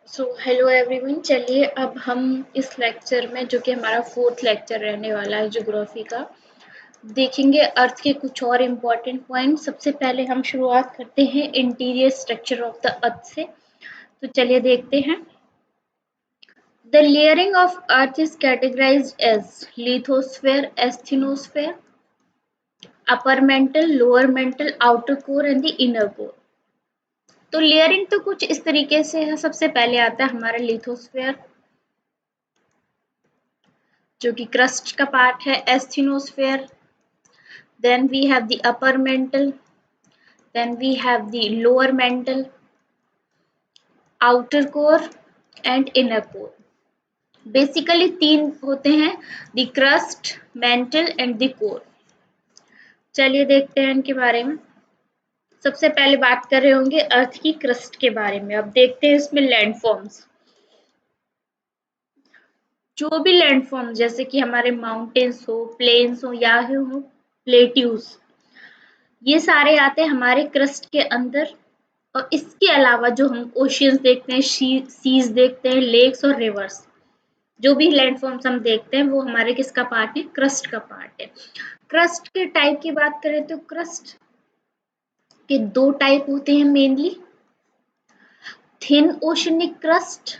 So hello everyone. चलिए अब हम इस लेक्चर में, जो कि हमारा फोर्थ लेक्चर रहने वाला है ज्योग्राफी का, देखेंगे अर्थ के कुछ और इम्पोर्टेंट पॉइंट। सबसे पहले हम शुरुआत करते हैं interior structure of the earth से। तो चलिए देखते हैं। The layering of earth is categorized as lithosphere, asthenosphere, upper mantle, lower mantle, outer core and the inner core. तो लेयरिंग तो कुछ इस तरीके से है। सबसे पहले आता है हमारा लिथोस्फेयर, जो कि क्रस्ट का पार्ट है, asthenosphere, then we have the upper mantle, then we have the lower mantle, outer core and inner core. Basically तीन होते हैं, the crust, mental and the core. चलिए देखते हैं इनके बारे में। सबसे पहले बात कर रहे होंगे अर्थ की क्रस्ट के बारे में। अब देखते हैं इसमें लैंडफॉर्म्स। जो भी लैंडफॉर्म, जैसे कि हमारे माउंटेन्स हो, प्लेन्स हो या हो प्लेट्यूज, ये सारे आते हैं हमारे क्रस्ट के अंदर। और इसके अलावा जो हम ओशियंस देखते हैं, सीज देखते हैं, लेक्स और रिवर्स, जो भी लैंडफॉर्म्स हम देखते हैं वो हमारे किसका पार्ट है? क्रस्ट का पार्ट है। क्रस्ट के टाइप की बात करें तो क्रस्ट के दो टाइप होते हैं मेनली, थिन ओशनिक क्रस्ट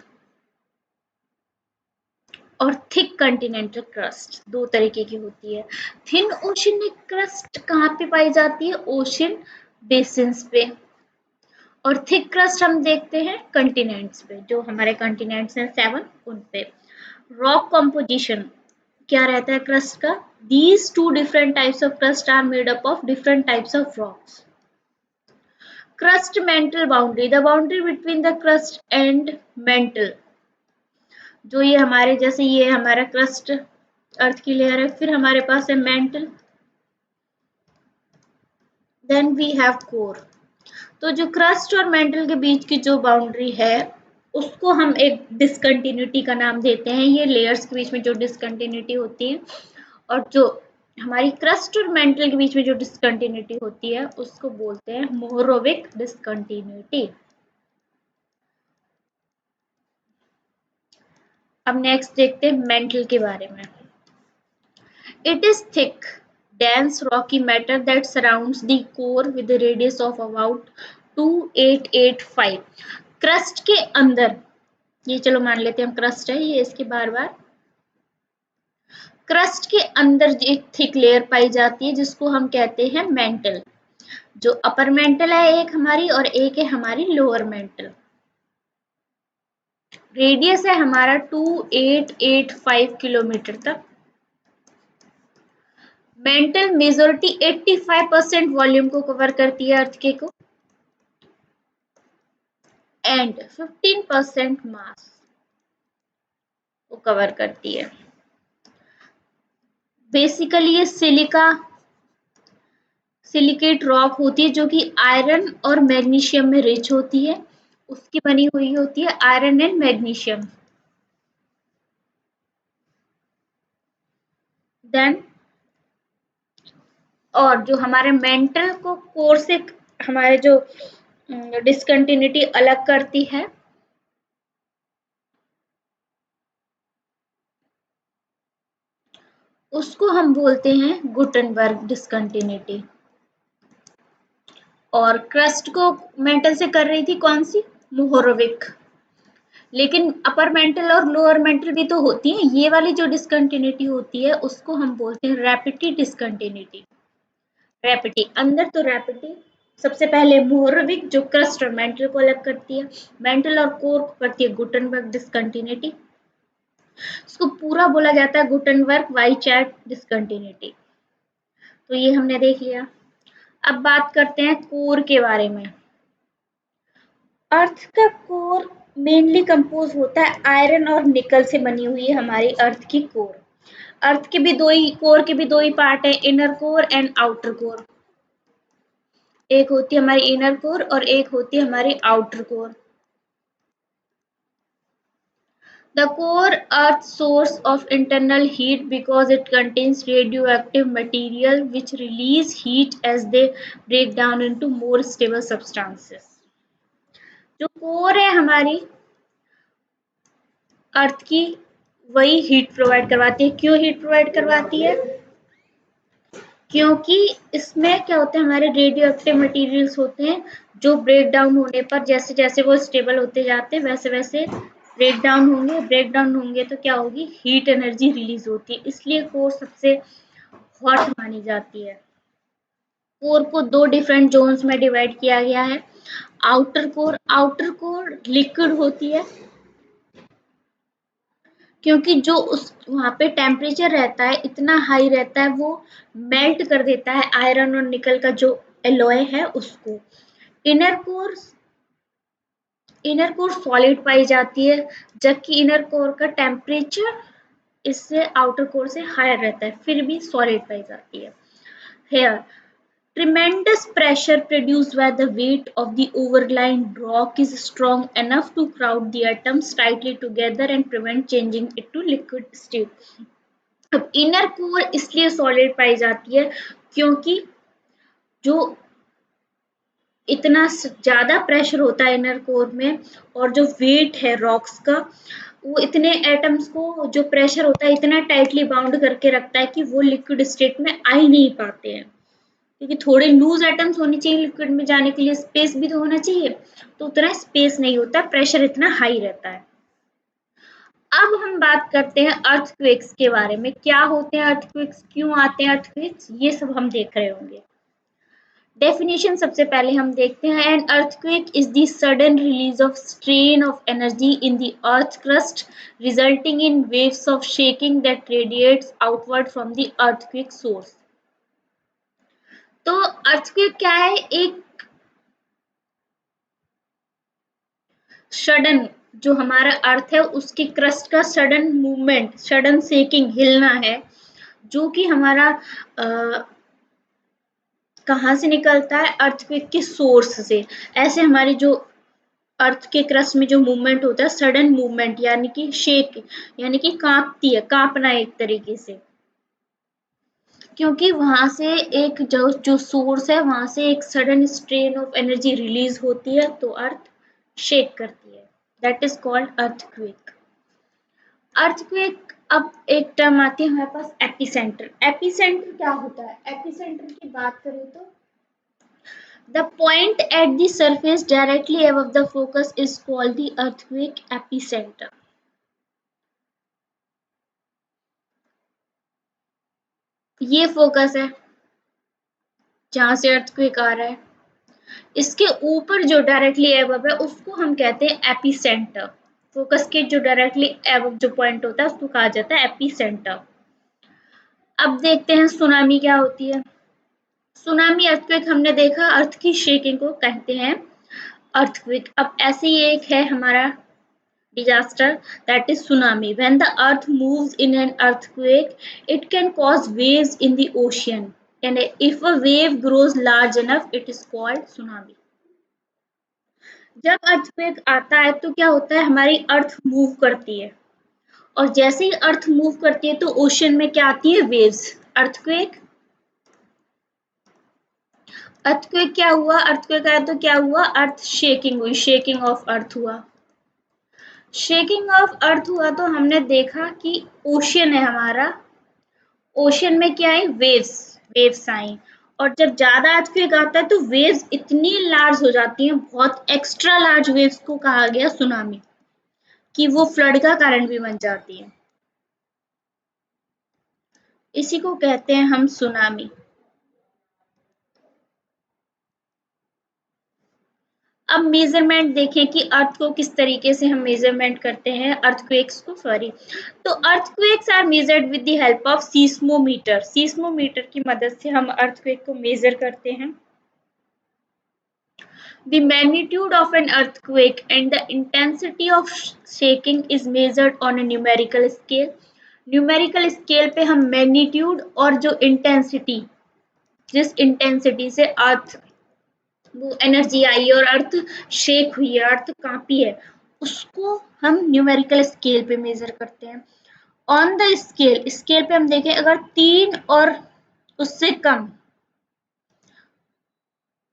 और थिक कॉन्टिनेंटल क्रस्ट। दो तरीके की होती है। थिन ओशनिक क्रस्ट कहाँ पे पाई जाती है? ओशन बेसिन्स पे। और थिक क्रस्ट हम देखते हैं कंटिनेंट्स पे, जो हमारे कंटिनेंट्स हैं 7, उन पे। रॉक कंपोजिशन क्या रहता है क्रस्ट का? These two different types of crust are made up of different types of rocks. Crust mantle boundary, the boundary between the crust and mantle. जो ये हमारे, जैसे ये हमारा क्रस्ट अर्थ की लेयर है, फिर हमारे पास है mantle, then we have core. तो जो क्रस्ट और मेंटल के बीच की जो बाउंड्री है, उसको हम एक डिसकंटिन्यूटी का नाम देते हैं। ये लेयर्स के बीच में जो डिसकंटिन्यूटी होती है, और जो हमारी क्रस्ट और मेंटल के बीच में जो डिसकंटिन्यूटी होती है, उसको बोलते हैं मोहरोविक डिसकंटिन्यूटी। अब नेक्स्ट देखते हैं मेंटल के बारे में। It is thick dense rocky matter that surrounds the core with a radius of about 2885। Crust के अंदर, ये चलो मान लेते हैं हम क्रस्ट है ये, इसके बार बार क्रस्ट के अंदर एक थिक लेयर पाई जाती है जिसको हम कहते हैं मेंटल। जो अपर मेंटल है एक हमारी, और एक है हमारी लोअर मेंटल। रेडियस है हमारा 2885 किलोमीटर तक। मेंटल मेजॉरिटी 85% वॉल्यूम को कवर करती है अर्थ के को, एंड 15% मास को कवर करती है। बेसिकली ये सिलिकेट रॉक होती है, जो कि आयरन और मैग्नीशियम में रिच होती है। उसकी बनी हुई होती है आयरन एंड मैग्नीशियम। देन, और जो हमारे मेंटल को कोर से हमारे जो डिसकंटिन्यूटी अलग करती है, उसको हम बोलते हैं गुटनबर्ग डिसकंटिन्यूटी। और क्रस्ट को मेंटल से कर रही थी कौन सी? मोहरोविक। लेकिन अपर मेंटल और लोअर मेंटल भी तो होती है। ये वाली जो डिसकंटिन्यूटी होती है उसको हम बोलते हैं रैपिडी डिसकंटिन्यूटी। रैपिडी अंदर तो रैपिडी सबसे पहले मोहरोविक, जो क्रस्ट और मेंटल को अलग करती है। मेंटल और कोर को करती है गुटनबर्ग डिसकंटिन्यूटी। इसको पूरा बोला जाता है गुटनबर्ग वाइचार्ट डिसकंटिन्यूटी। तो ये हमने देख लिया। अब बात करते हैं कोर के बारे में। अर्थ का कोर मेनली कंपोज होता है आयरन और निकल से बनी हुई है हमारी अर्थ की कोर। अर्थ के भी दो ही, कोर के भी दो ही पार्ट है, inner core and outer core. एक होती है हमारी इनर कोर और एक होती है हमारी outer core. The core earth source of internal heat because it contains radioactive material which release heat as they break down into more stable substances। जो कोर है हमारी, अर्थ की वही हीट प्रोवाइड करवाती है। क्यों हीट प्रोवाइड करवाती है? क्योंकि इसमें क्या होता है, हमारे रेडियो एक्टिव मटेरियल्स होते हैं जो ब्रेक डाउन होने पर जैसे जैसे वो स्टेबल होते जाते हैं वैसे वैसे ब्रेक डाउन होंगे तो क्या होगी, हीट एनर्जी रिलीज होती है। इसलिए कोर सबसे हॉट मानी जाती है। कोर को दो डिफरेंट जोन्स में डिवाइड किया गया है। आउटर कोर लिक्विड होती है क्योंकि जो उस वहां पे टेम्परेचर रहता है इतना हाई रहता है, वो मेल्ट कर देता है आयरन और निकल का जो एलॉय है उसको। Inner core inner core solid पाई जाती है, जबकि इनर कोर का टेम्परेचर इससे आउटर कोर से हायर रहता है, फिर भी सॉलिड पाई जाती है। Here tremendous pressure produced by the weight of the overlying rock is strong enough to crowd the atoms tightly together and prevent changing it to liquid state. अब inner core इसलिए solid पाई जाती है क्योंकि जो इतना ज्यादा प्रेशर होता है इनर कोर में और जो वेट है रॉक्स का, वो इतने एटम्स को जो प्रेशर होता है इतना टाइटली बाउंड करके रखता है कि वो लिक्विड स्टेट में आ ही नहीं पाते हैं। क्योंकि थोड़े लूज एटम्स होने चाहिए लिक्विड में जाने के लिए, स्पेस भी तो होना चाहिए, तो उतना स्पेस नहीं होता, प्रेशर इतना हाई रहता है। अब हम बात करते हैं अर्थक्वेक्स के बारे में। क्या होते हैं अर्थक्वेक्स, क्यों आते हैं अर्थक्वेक्स, ये सब हम देख रहे होंगे। डेफिनेशन सबसे पहले हम देखते हैं। An earthquake is the sudden release of strain of energy in the earth crust resulting in waves of shaking that radiates outward from the earthquake source. तो अर्थक्वेक क्या है, एक सडन जो हमारा अर्थ है उसकी क्रस्ट का सडन मूवमेंट, सडन शेकिंग, हिलना है, जो कि हमारा कहाँ से निकलता है, अर्थक्वेक के सोर्स से। ऐसे हमारी जो अर्थ के क्रस्ट में जो मूवमेंट होता है सडन मूवमेंट, यानी कि शेक, यानी कि कांपती है, कांपना एक तरीके से, क्योंकि वहां से एक जो जो सोर्स है वहां से एक sudden strain of energy release होती है तो अर्थ शेक करती है। That is called earthquake. Earthquake, अब एक टर्म आती है हमारे पास एपिसेंटर। एपिसेंटर क्या होता है, एपिसेंटर की बात करें तो the point at the surface directly above the focus is called the earthquake epicentre. ये फोकस है जहां से अर्थक्वेक आ रहा है, इसके ऊपर जो डायरेक्टली अबव है उसको हम कहते हैं एपिसेंटर। फोकस के जो डायरेक्टली अबव जो पॉइंट होता है उसको कहा जाता है एपिसेंटर। अब देखते हैं सुनामी क्या होती है। सुनामी अर्थक्वेक हमने देखा, अर्थ की शेकिंग को कहते हैं अर्थक्वेक। अब ऐसे ही एक है हमारा disaster, that is tsunami. When the earth moves in an earthquake it can cause waves in the ocean and if a wave grows large enough it is called tsunami. जब earthquake आता है तो क्या होता है, हमारी अर्थ मूव करती है और जैसे ही अर्थ मूव करती है तो ओशन में क्या आती है, वेव्स। अर्थक्वेक अर्थक्वेक क्या हुआ, अर्थक्वेक आया तो क्या हुआ, अर्थ शेकिंग हुई, शेकिंग ऑफ अर्थ हुआ। शेकिंग ऑफ अर्थ हुआ तो हमने देखा कि ओशियन है हमारा, ओशियन में क्या है, वेव्स, वेव्स आई। और जब ज्यादा अर्थक्वेक आता है तो वेव्स इतनी लार्ज हो जाती हैं, बहुत एक्स्ट्रा लार्ज वेव्स को कहा गया सुनामी, कि वो फ्लड का कारण भी बन जाती है। इसी को कहते हैं हम सुनामी। अब मेजरमेंट देखें कि अर्थ को किस तरीके से हम मेजरमेंट करते हैं, अर्थक्वेक्स को, सॉरी। तो earthquakes are measured with the help of seismometer. Seismometer की मदद से हम अर्थक्वेक को मेजर करते हैं। The magnitude of an earthquake and the intensity of shaking is measured on a numerical scale. Numerical scale पे हम मैग्नीट्यूड और जो इंटेंसिटी, जिस इंटेंसिटी से अर्थ वो एनर्जी आई और अर्थ शेक हुई है, अर्थ कांपी है, उसको हम न्यूमेरिकल स्केल पे मेजर करते हैं। ऑन द स्केल, स्केल पे हम देखें अगर 3 और उससे कम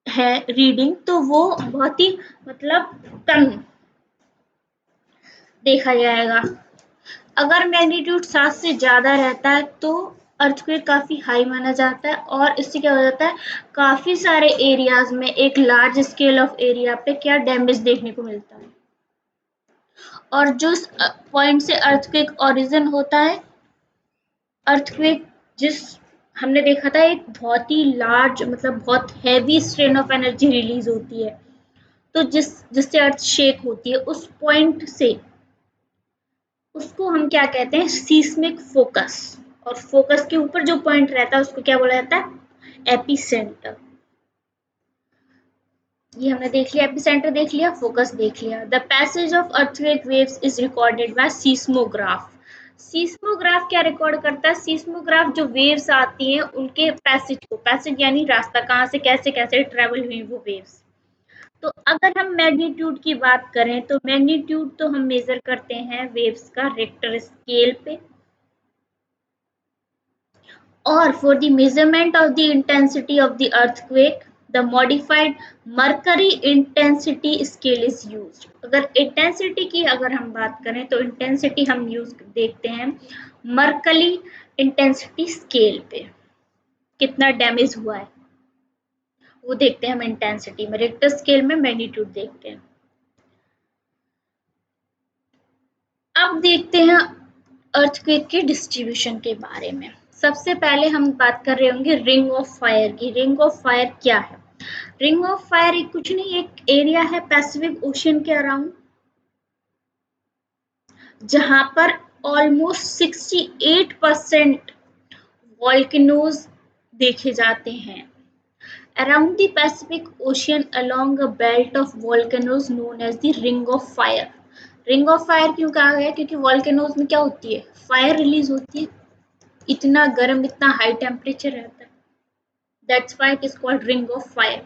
है रीडिंग तो वो बहुत ही मतलब कम देखा जाएगा। अगर मैग्नीट्यूड 7 से ज़्यादा रहता है तो अर्थक्वेक काफ़ी हाई माना जाता है, और इससे क्या हो जाता है, काफ़ी सारे एरियाज में एक लार्ज स्केल ऑफ एरिया पे क्या डैमेज देखने को मिलता है। और जो पॉइंट से अर्थक्वेक ओरिजिन होता है, अर्थक्वेक जिस हमने देखा था, एक बहुत ही लार्ज मतलब बहुत heavy strain of energy release होती है, तो जिससे अर्थ शेक होती है, उस पॉइंट से उसको हम क्या कहते हैं, सीस्मिक फोकस। और फोकस के ऊपर जो पॉइंट रहता है उसको क्या बोला जाता है, एपिसेंटर। ये हमने देख लिया, एपिसेंटर देख लिया, फोकस देख लिया। The passage of earthquake waves is recorded by seismograph. Seismograph क्या रिकॉर्ड करता है, सीस्मोग्राफ जो वेव्स आती हैं उनके पैसेज को, पैसेज यानी रास्ता, कहाँ से कैसे कैसे ट्रेवल हुई वो वेव्स। तो अगर हम मैग्नीट्यूड की बात करें तो मैग्नीट्यूड तो हम मेजर करते हैं वेव्स का रिक्टर स्केल पे, or for the measurement of the intensity of the earthquake, the modified mercury intensity scale is used. अगर intensity की अगर हम बात करें तो intensity हम यूज देखते हैं mercury intensity scale पे, कितना डैमेज हुआ है वो देखते हैं हम इंटेंसिटी में, रिक्टर स्केल में मैग्नीट्यूड देखते हैं। अब देखते हैं अर्थक्वेक के डिस्ट्रीब्यूशन के बारे में। सबसे पहले हम बात कर रहे होंगे रिंग ऑफ फायर की। रिंग ऑफ फायर क्या है, रिंग ऑफ फायर एक कुछ नहीं, एक एरिया है पैसिफिक ओशन के अराउंड, जहां पर ऑलमोस्ट 68% वॉल्केनोज देखे जाते हैं। Around the Pacific Ocean along a belt of volcanoes known as the ring of fire. Ring of fire क्यों कहा गया, क्योंकि वॉल्केनोज में क्या होती है, फायर रिलीज होती है, इतना गर्म, इतना हाई टेम्परेचर रहता है, that's why it is called ring of fire.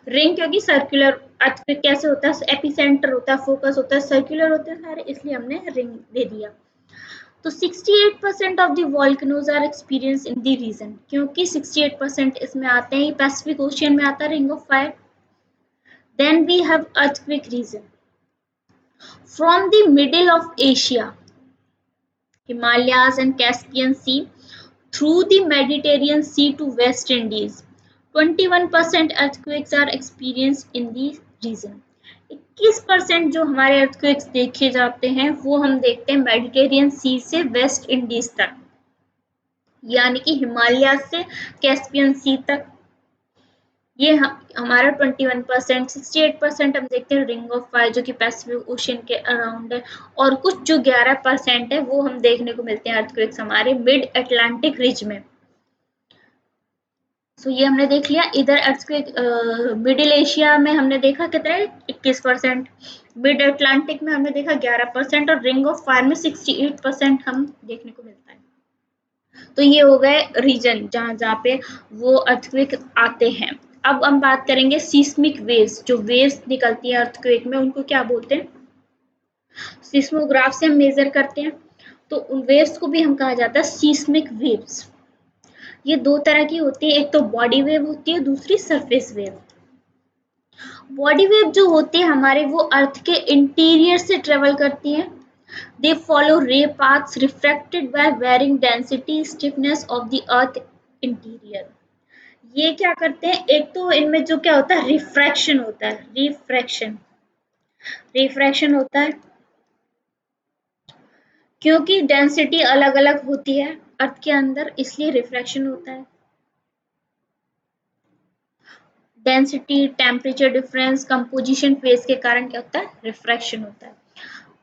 Ring क्योंकि सर्कुलर, अर्थक्वेक कैसे होता है, एपिसेंटर होता है, फोकस होता है, सर्कुलर होते हैं सारे, इसलिए हमने रिंग दे दिया। तो 68% of the volcanoes are experience in the region, क्योंकि 68% इसमें आते हैं, पैसिफिक ओशियन में आता है ring of fire. Then we have earthquake region from the middle of Asia, Himalayas and Caspian Sea, through the Mediterranean Sea to West Indies. 21% earthquakes are experienced in the region. 21% जो हमारे earthquakes देखे जाते हैं वो हम देखते हैं Mediterranean सी से वेस्ट इंडीज तक, यानी कि हिमालय से कैस्पियन सी तक। ये हमारा 21%, 68% हम देखते हैं रिंग ऑफ फायर जो कि पैसिफिक ओशन के अराउंड है, और कुछ जो 11% है वो हम देखने को मिलते हैं अर्थक्वेक्स हमारे मिड अटलांटिक रिज में। सो ये हमने देख लिया। इधर अर्थक्वेक मिडिल एशिया में हमने देखा कितना है, 21%, मिड अटलांटिक में हमने देखा 11%, और रिंग ऑफ फायर में 68% हम देखने को मिलता है। तो ये हो गए रीजन जहां जहां पे वो अर्थक्वेक आते हैं। अब हम बात करेंगे सीस्मिक वेव्स, जो वेव्स निकलती है अर्थक्वेक में उनको क्या बोलते हैं, सिस्मोग्राफ से हम मेजर करते हैं, तो उन वेव्स को भी हम कहा जाता है सीस्मिक वेव्स। ये दो तरह की होती है, एक तो बॉडी वेव होती है, दूसरी सरफेस वेव। बॉडी वेव जो होती है हमारे, वो अर्थ के इंटीरियर से ट्रेवल करती है। They follow ray paths refracted by varying density stiffness of the earth interior. ये क्या करते हैं, एक तो इनमें जो क्या होता है, रिफ्रैक्शन होता है, रिफ्रैक्शन होता है, क्योंकि डेंसिटी अलग अलग होती है अर्थ के अंदर, इसलिए रिफ्रैक्शन होता है। Density, temperature difference, composition phase के कारण क्या होता है, रिफ्रैक्शन होता है।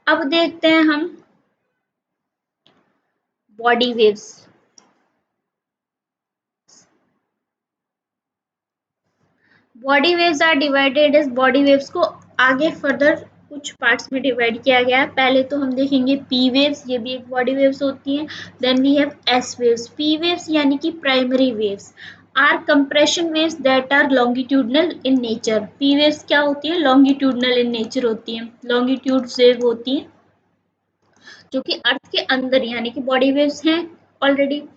अब देखते हैं हम body waves. Body waves are divided as, body waves को आगे फर्दर कुछ पार्ट्स में डिवाइड किया गया है। पहले तो हम देखेंगे पी वेव्स, ये भी एक बॉडी वेव्स होती हैं। Then we have S waves. P waves यानी कि primary waves are compression waves that are longitudinal in nature. P waves क्या होती है, लॉन्गिट्यूडनल इन नेचर होती है, लॉन्गिट्यूड वेव होती है जो कि अर्थ के अंदर यानी कि बॉडी वेव्स हैं already.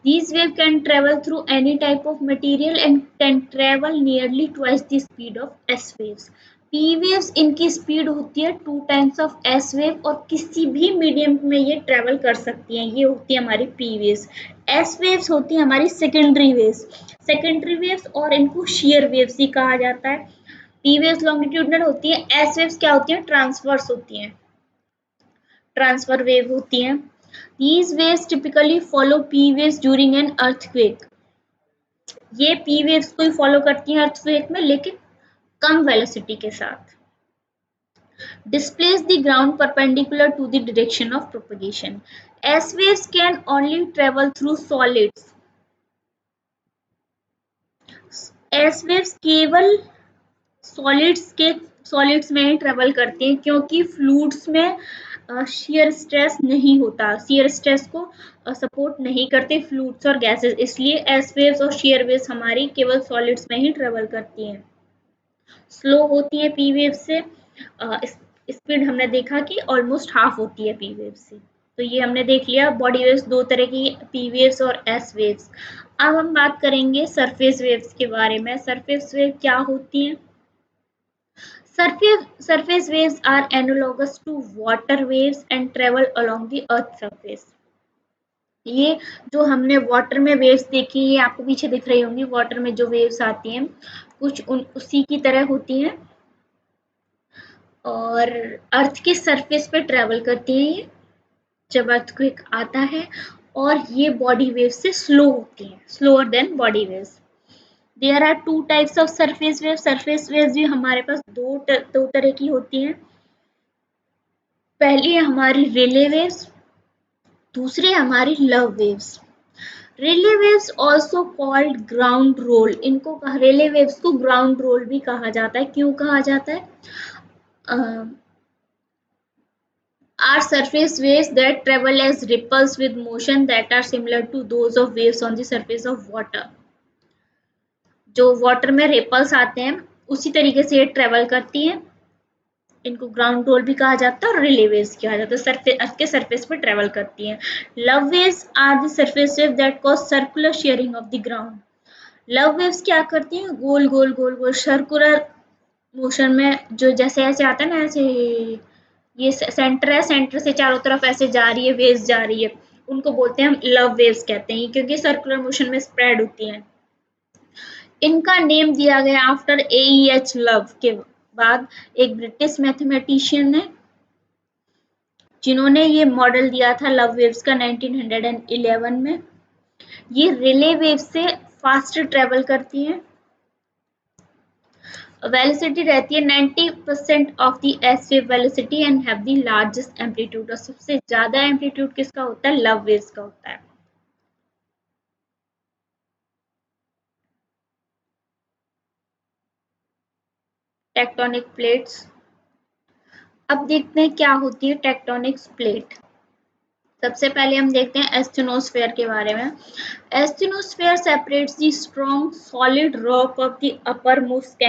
These waves can travel through any type of material and can travel nearly twice the speed of S waves. P waves इनकी स्पीड होती है 2 टाइम्स ऑफ एस वेव और किसी भी मीडियम में ये ट्रेवल कर सकती हैं। ये होती है हमारी पी वेव्स। एस वेव्स होती है हमारी सेकेंडरी वेव्स। सेकेंडरी वेव्स और इनको शेयर वेव्स ही कहा जाता है। पी वेव्स लॉन्गिट्यूडनल होती है, एस वेव्स क्या होती है, ट्रांसवर्स होती हैं, ट्रांसफर वेव होती हैं। These waves typically follow P waves during an earthquake. ये P waves को ही फॉलो करती हैं अर्थक्वेक में, लेकिन कम वेलोसिटी के साथ। Displace the ground perpendicular to the direction of propagation. S waves can only travel through solids. S waves केवल solids में ही ट्रेवल करते हैं, क्योंकि फ्लूइड्स में शेयर स्ट्रेस नहीं होता, शेयर स्ट्रेस को सपोर्ट नहीं करते फ्लूइड्स और गैसेस, इसलिए एस वेव्स और शेयर वेव्स हमारी केवल सॉलिड्स में ही ट्रेवल करती हैं। स्लो होती है पी वेव से, स्पीड हमने देखा कि ऑलमोस्ट हाफ होती है पी वेव से। तो ये हमने देख लिया बॉडी वेव्स दो तरह की, पी वेव्स और एस वेव्स। अब हम बात करेंगे सरफेस वेव्स के बारे में। सरफेस वेव क्या होती हैं? Surface waves are analogous to water waves and travel along the earth surface. ये जो हमने वाटर में वेव्स देखी, ये आपको पीछे दिख रही होंगी, वाटर में जो वेव्स आती हैं कुछ उसी की तरह होती हैं और अर्थ के सरफेस पे ट्रेवल करती हैं ये जब अर्थक्वेक आता है, और ये बॉडी वेव्स से स्लो होती हैं, slower than body waves. There are two types of surface wave. Surface waves भी हमारे पास दो तरह की होती हैं। पहली है हमारी रिले वेव्स, दूसरी हमारी love waves. Rayleigh waves also called ground roll, इनको रिले वेव्स को ग्राउंड रोल भी कहा जाता है। क्यों कहा जाता है? Are surface waves that travel as ripples with motion that are similar to those of waves on the surface of water. जो वाटर में रिपल्स आते हैं उसी तरीके से ये ट्रेवल करती हैं, इनको ग्राउंड रोल भी कहा जाता है और रिले वेव्स कहा जाता है, अर्थ के सरफेस पर ट्रेवल करती हैं। Love waves are the surface wave that cause circular shearing of the ground. Love waves क्या करती हैं? गोल गोल गोल गोल सर्कुलर मोशन में, जो जैसे ऐसे आता है ना, ऐसे ये सेंटर है, सेंटर से चारों तरफ ऐसे जा रही है, वेव्स जा रही है, उनको बोलते हैं हम लव वेव्स कहते हैं, क्योंकि सर्कुलर मोशन में स्प्रेड होती हैं। इनका नेम दिया गया आफ्टर AEH लव के बाद एक ब्रिटिश मैथमेटिशियन है जिन्होंने ये मॉडल दिया था लव वेव्स का 1911 में। ये रिले वेव से फास्ट ट्रेवल करती हैं, वेलोसिटी रहती है 90% of the S wave velocity and have the largest amplitude. और सबसे ज्यादा एम्पलीट्यूड किसका होता है? लव वेव्स का होता है। Tectonic plates. अब देखते हैं क्या होती है टेक्टोनिक प्लेट। सबसे पहले हम देखते हैं एस्टेनोस्फेयर के बारे में। Asthenosphere separates the strong solid rock of the uppermost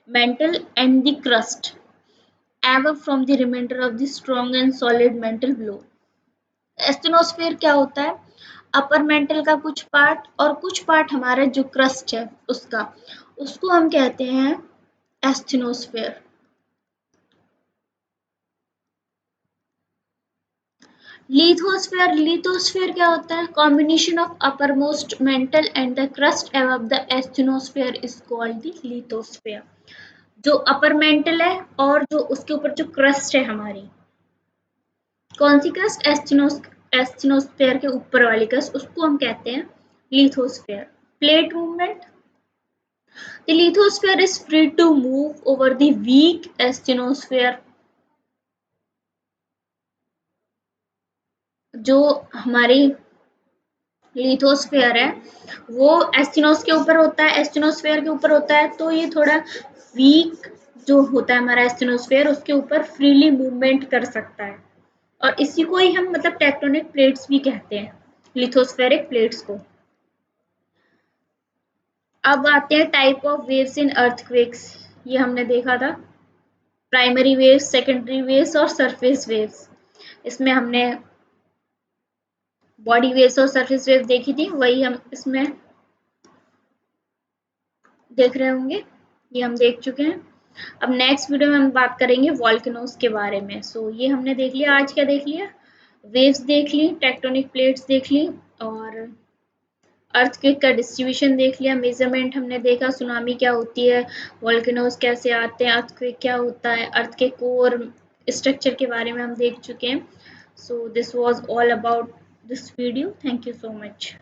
mantle and the crust above from the remainder of the strong and solid mantle below. एस्टेनोस्फेयर क्या होता है? अपर मेंटल का कुछ पार्ट और कुछ पार्ट हमारा जो क्रस्ट है उसका, उसको हम कहते हैं एस्टेनोस्फेयर। लिथोस्फेयर। लिथोस्फेयर क्या होता है? Combination of uppermost mantle and the crust above the asthenosphere is called the lithosphere. जो अपर मेंटल है और जो उसके ऊपर जो क्रस्ट है हमारी, कौन सी क्रस्ट? एस्टेनोस्फेयर के ऊपर वाली क्रस्ट, उसको हम कहते हैं lithosphere. Plate movement. The lithosphere is free to move over the weak asthenosphere. जो हमारी लिथोस्फेयर है वो एस्टेनोस के ऊपर होता है, एस्टेनोस्फेयर के ऊपर होता है, तो ये थोड़ा वीक जो होता है हमारा एस्टेनोस्फेयर, उसके ऊपर फ्रीली मूवमेंट कर सकता है, और इसी को ही हम मतलब टेक्टोनिक प्लेट्स भी कहते हैं, लिथोस्फेरिक प्लेट्स को। अब आते हैं type of waves in earthquakes. ये हमने देखा था प्राइमरी वेव्स, सेकेंडरी वेव्स और सरफेस वेव्स। इसमें हमने बॉडी वेव्स और सरफेस वेव देखी थी, वही हम इसमें देख रहे होंगे, ये हम देख चुके हैं। अब नेक्स्ट वीडियो में हम बात करेंगे वॉल्केनोस के बारे में। सो ये हमने देख लिया, आज क्या देख लिया, वेव्स देख ली, टेक्टोनिक प्लेट्स देख ली, और अर्थक्वेक का डिस्ट्रीब्यूशन देख लिया, मेजरमेंट हमने देखा, सुनामी क्या होती है, वॉल्केनोस कैसे आते हैं, अर्थक्वेक क्या होता है, अर्थ के कोर स्ट्रक्चर के बारे में हम देख चुके हैं। So this was all about this video. Thank you so much.